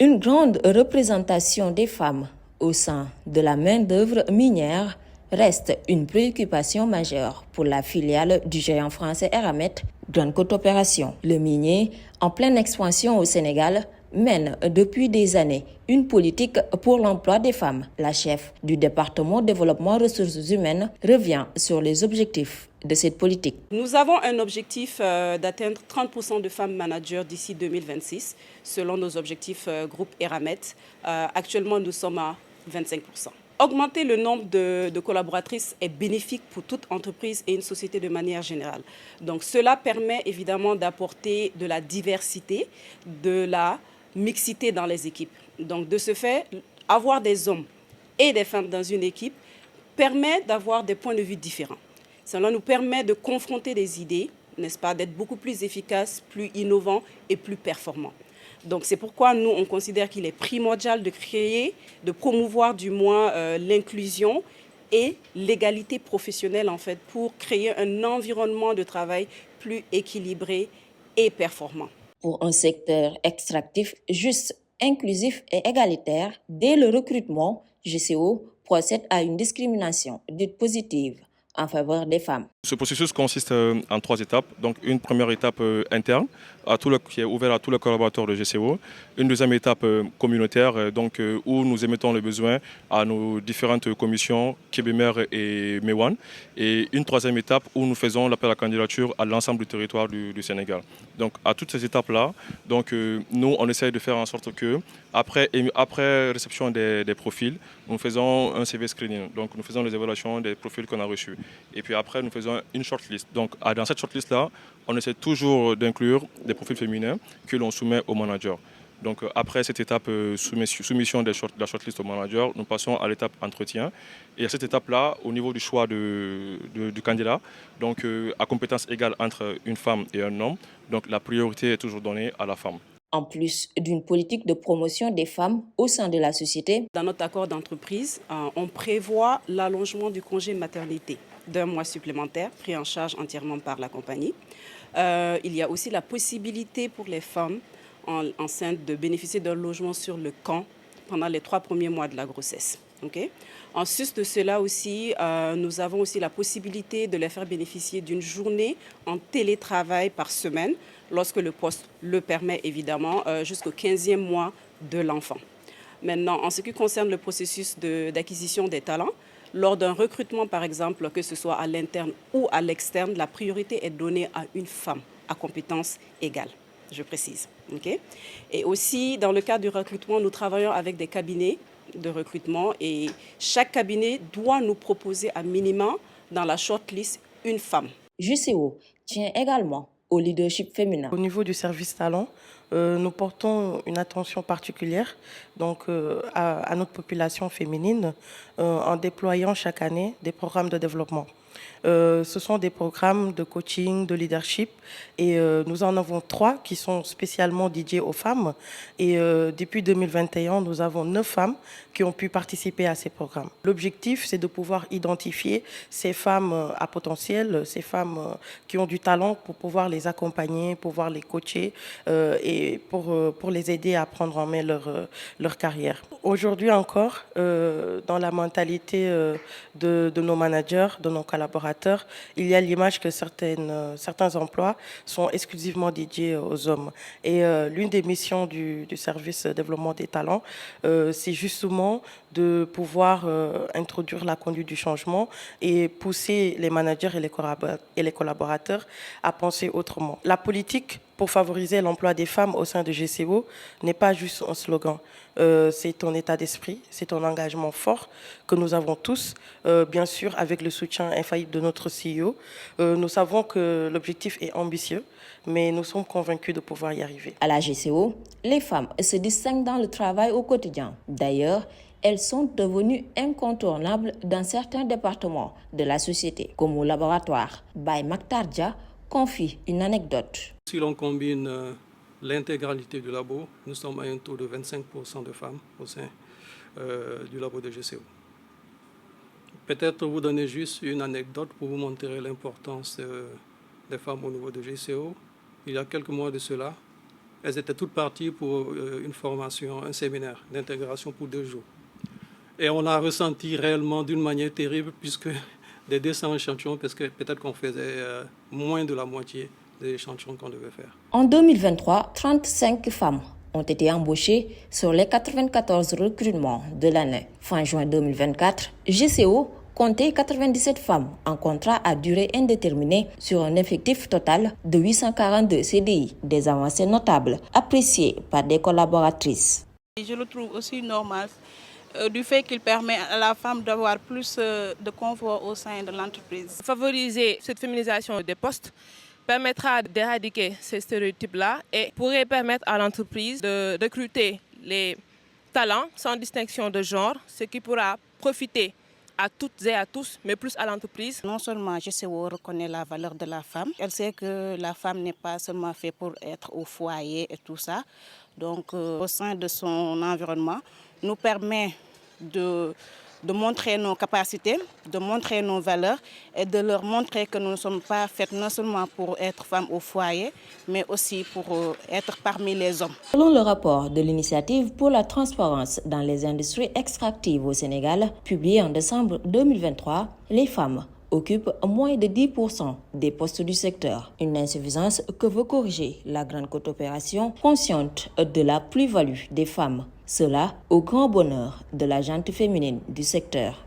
Une grande représentation des femmes au sein de la main-d'œuvre minière reste une préoccupation majeure pour la filiale du géant français Eramet, Grande Côte Opération. Le minier, en pleine expansion au Sénégal, mène depuis des années une politique pour l'emploi des femmes. La chef du département développement ressources humaines revient sur les objectifs de cette politique. Nous avons un objectif d'atteindre 30% de femmes managers d'ici 2026, selon nos objectifs groupe Eramet. Actuellement, nous sommes à 25%. Augmenter le nombre de collaboratrices est bénéfique pour toute entreprise et une société de manière générale. Donc cela permet évidemment d'apporter de la diversité, de la mixité dans les équipes. Donc de ce fait, avoir des hommes et des femmes dans une équipe permet d'avoir des points de vue différents. Cela nous permet de confronter des idées, n'est-ce pas, d'être beaucoup plus efficaces, plus innovants et plus performants. Donc c'est pourquoi nous, on considère qu'il est primordial de créer, de promouvoir du moins l'inclusion et l'égalité professionnelle en fait pour créer un environnement de travail plus équilibré et performant. Pour un secteur extractif juste, inclusif et égalitaire, dès le recrutement, GCO procède à une discrimination dite positive en faveur des femmes. Ce processus consiste en 3 étapes. Donc une première étape interne qui est ouverte à tous les collaborateurs de GCO. Une deuxième étape communautaire où nous émettons le besoin à nos différentes commissions, Kébémer et Mewan. Et une troisième étape où nous faisons l'appel à candidature à l'ensemble du territoire du Sénégal. Donc à toutes ces étapes-là, nous on essaye de faire en sorte que après réception des profils, nous faisons un CV screening. Donc nous faisons les évaluations des profils qu'on a reçus. Et puis après nous faisons une shortlist. Donc dans cette shortlist-là, on essaie toujours d'inclure des profils féminins que l'on soumet au manager. Donc après cette étape soumission de la shortlist au manager, nous passons à l'étape entretien. Et à cette étape-là, au niveau du choix du candidat, à compétence égale entre une femme et un homme, donc la priorité est toujours donnée à la femme. En plus d'une politique de promotion des femmes au sein de la société, dans notre accord d'entreprise, on prévoit l'allongement du congé maternité d'1 mois supplémentaire, pris en charge entièrement par la compagnie. Il y a aussi la possibilité pour les femmes enceintes de bénéficier d'un logement sur le camp pendant les 3 premiers mois de la grossesse. Okay? En sus de cela aussi, nous avons aussi la possibilité de les faire bénéficier d'une journée en télétravail par semaine, lorsque le poste le permet évidemment, jusqu'au 15e mois de l'enfant. Maintenant, en ce qui concerne le processus d'acquisition des talents, lors d'un recrutement par exemple, que ce soit à l'interne ou à l'externe, la priorité est donnée à une femme à compétences égales, je précise. Okay? Et aussi, dans le cadre du recrutement, nous travaillons avec des cabinets de recrutement et chaque cabinet doit nous proposer à minima dans la shortlist une femme. GCO tient également au leadership féminin. Au niveau du service talent, nous portons une attention particulière à notre population féminine en déployant chaque année des programmes de développement. Ce sont des programmes de coaching, de leadership et nous en avons 3 qui sont spécialement dédiés aux femmes et depuis 2021, nous avons 9 femmes qui ont pu participer à ces programmes. L'objectif, c'est de pouvoir identifier ces femmes à potentiel, ces femmes qui ont du talent pour pouvoir les accompagner, pouvoir les coacher et pour les aider à prendre en main leur carrière. Aujourd'hui encore, dans la mentalité de nos managers, de nos collaborateurs, il y a l'image que certains emplois sont exclusivement dédiés aux hommes. Et l'une des missions du service développement des talents, c'est justement de pouvoir introduire la conduite du changement et pousser les managers et les collaborateurs à penser autrement. La politique pour favoriser l'emploi des femmes au sein de GCO n'est pas juste un slogan. C'est ton état d'esprit, c'est ton engagement fort que nous avons tous, bien sûr avec le soutien infaillible de notre CEO. Nous savons que l'objectif est ambitieux, mais nous sommes convaincus de pouvoir y arriver. À la GCO, les femmes se distinguent dans le travail au quotidien. D'ailleurs, elles sont devenues incontournables dans certains départements de la société, comme au laboratoire. Baye Maktardia confie une anecdote. Si l'on combine l'intégralité du labo, nous sommes à un taux de 25% de femmes au sein du labo de GCO. Peut-être vous donner juste une anecdote pour vous montrer l'importance des femmes au niveau de GCO. Il y a quelques mois de cela, elles étaient toutes parties pour une formation, un séminaire d'intégration pour 2 jours. Et on a ressenti réellement d'une manière terrible, puisque des 200 échantillons, parce que peut-être qu'on faisait moins de la moitié des échantillons qu'on devait faire. En 2023, 35 femmes ont été embauchées sur les 94 recrutements de l'année. Fin juin 2024, GCO comptait 97 femmes en contrat à durée indéterminée sur un effectif total de 842 CDI, des avancées notables appréciées par des collaboratrices. Je le trouve aussi normal du fait qu'il permet à la femme d'avoir plus de confort au sein de l'entreprise. Favoriser cette féminisation des postes permettra d'éradiquer ces stéréotypes-là et pourrait permettre à l'entreprise de recruter les talents sans distinction de genre, ce qui pourra profiter à toutes et à tous, mais plus à l'entreprise. Non seulement GCO reconnaît la valeur de la femme, elle sait que la femme n'est pas seulement faite pour être au foyer et tout ça. Donc au sein de son environnement, nous permet de montrer nos capacités, de montrer nos valeurs et de leur montrer que nous ne sommes pas faites non seulement pour être femmes au foyer, mais aussi pour être parmi les hommes. Selon le rapport de l'Initiative pour la transparence dans les industries extractives au Sénégal, publié en décembre 2023, les femmes occupent moins de 10% des postes du secteur. Une insuffisance que veut corriger la Grande Côte Opération, consciente de la plus-value des femmes. Cela au grand bonheur de la gente féminine du secteur.